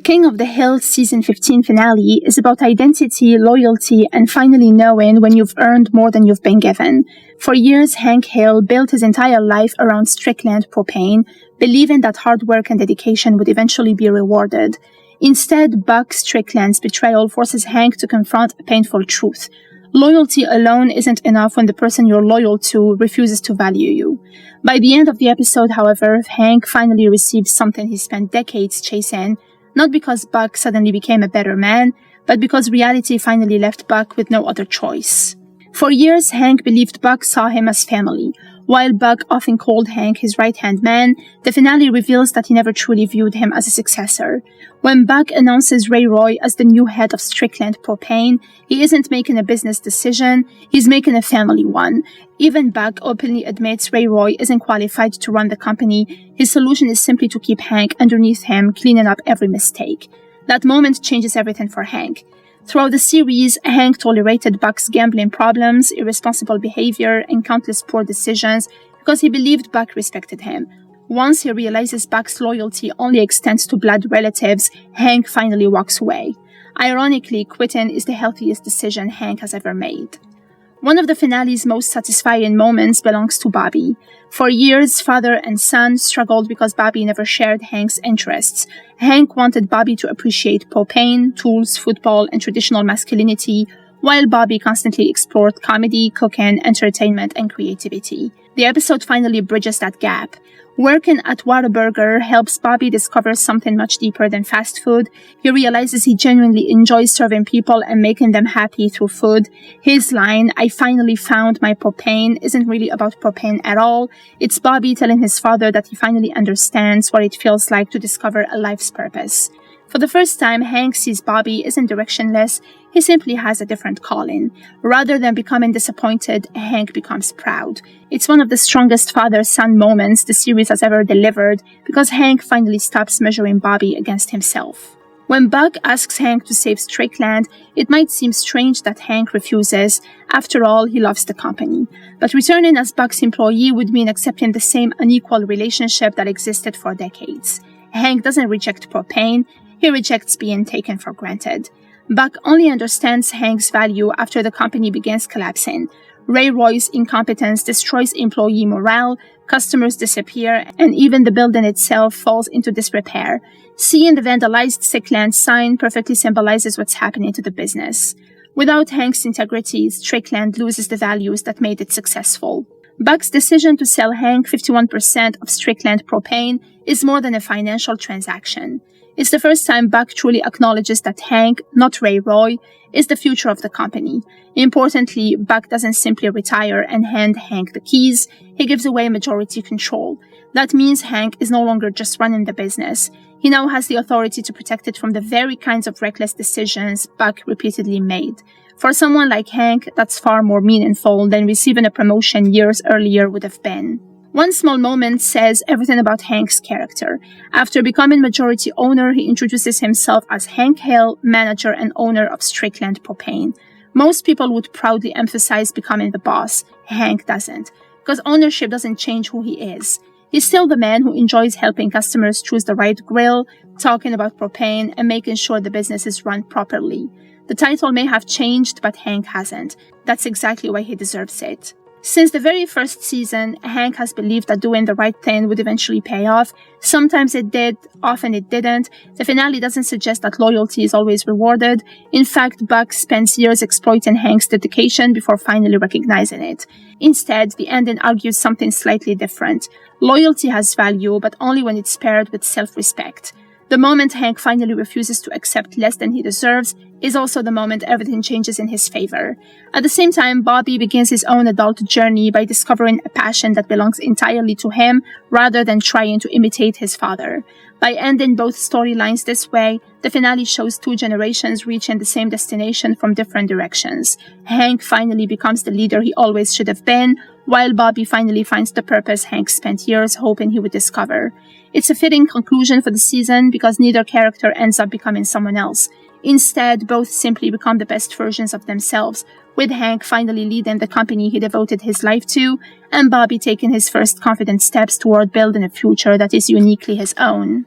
King of the Hill season 15 finale is about identity, loyalty, and finally knowing when you've earned more than you've been given. For years, Hank Hill built his entire life around Strickland propane, believing that hard work and dedication would eventually be rewarded. Instead, Buck Strickland's betrayal forces Hank to confront a painful truth. Loyalty alone isn't enough when the person you're loyal to refuses to value you. By the end of the episode, however, Hank finally receives something he spent decades chasing, not because Buck suddenly became a better man, but because reality finally left Buck with no other choice. For years, Hank believed Buck saw him as family. While Buck often called Hank his right-hand man, the finale reveals that he never truly viewed him as a successor. When Buck announces Ray Roy as the new head of Strickland Propane, he isn't making a business decision, he's making a family one. Even Buck openly admits Ray Roy isn't qualified to run the company. His solution is simply to keep Hank underneath him, cleaning up every mistake. That moment changes everything for Hank. Throughout the series, Hank tolerated Buck's gambling problems, irresponsible behavior, and countless poor decisions because he believed Buck respected him. Once he realizes Buck's loyalty only extends to blood relatives, Hank finally walks away. Ironically, quitting is the healthiest decision Hank has ever made. One of the finale's most satisfying moments belongs to Bobby. For years, father and son struggled because Bobby never shared Hank's interests. Hank wanted Bobby to appreciate propane, tools, football, and traditional masculinity, while Bobby constantly explored comedy, cooking, entertainment, and creativity. The episode finally bridges that gap. Working at Whataburger helps Bobby discover something much deeper than fast food. He realizes he genuinely enjoys serving people and making them happy through food. His line, "I finally found my propane," isn't really about propane at all. It's Bobby telling his father that he finally understands what it feels like to discover a life's purpose. For the first time, Hank sees Bobby isn't directionless, he simply has a different calling. Rather than becoming disappointed, Hank becomes proud. It's one of the strongest father-son moments the series has ever delivered because Hank finally stops measuring Bobby against himself. When Buck asks Hank to save Strickland, it might seem strange that Hank refuses. After all, he loves the company. But returning as Buck's employee would mean accepting the same unequal relationship that existed for decades. Hank doesn't reject propane, he rejects being taken for granted. Buck only understands Hank's value after the company begins collapsing. Ray Roy's incompetence destroys employee morale, customers disappear, and even the building itself falls into disrepair. Seeing the vandalized Strickland sign perfectly symbolizes what's happening to the business. Without Hank's integrity, Strickland loses the values that made it successful. Buck's decision to sell Hank 51% of Strickland Propane is more than a financial transaction. It's the first time Buck truly acknowledges that Hank, not Ray Roy, is the future of the company. Importantly, Buck doesn't simply retire and hand Hank the keys, he gives away majority control. That means Hank is no longer just running the business. He now has the authority to protect it from the very kinds of reckless decisions Buck repeatedly made. For someone like Hank, that's far more meaningful than receiving a promotion years earlier would have been. One small moment says everything about Hank's character. After becoming majority owner, he introduces himself as Hank Hill, manager and owner of Strickland Propane. Most people would proudly emphasize becoming the boss. Hank doesn't, because ownership doesn't change who he is. He's still the man who enjoys helping customers choose the right grill, talking about propane, and making sure the business is run properly. The title may have changed, but Hank hasn't. That's exactly why he deserves it. Since the very first season, Hank has believed that doing the right thing would eventually pay off. Sometimes it did, often it didn't. The finale doesn't suggest that loyalty is always rewarded. In fact, Buck spends years exploiting Hank's dedication before finally recognizing it. Instead, the ending argues something slightly different. Loyalty has value, but only when it's paired with self-respect. The moment Hank finally refuses to accept less than he deserves is also the moment everything changes in his favor. At the same time, Bobby begins his own adult journey by discovering a passion that belongs entirely to him rather than trying to imitate his father. By ending both storylines this way, the finale shows two generations reaching the same destination from different directions. Hank finally becomes the leader he always should have been, while Bobby finally finds the purpose Hank spent years hoping he would discover. It's a fitting conclusion for the season because neither character ends up becoming someone else. Instead, both simply become the best versions of themselves, with Hank finally leading the company he devoted his life to, and Bobby taking his first confident steps toward building a future that is uniquely his own.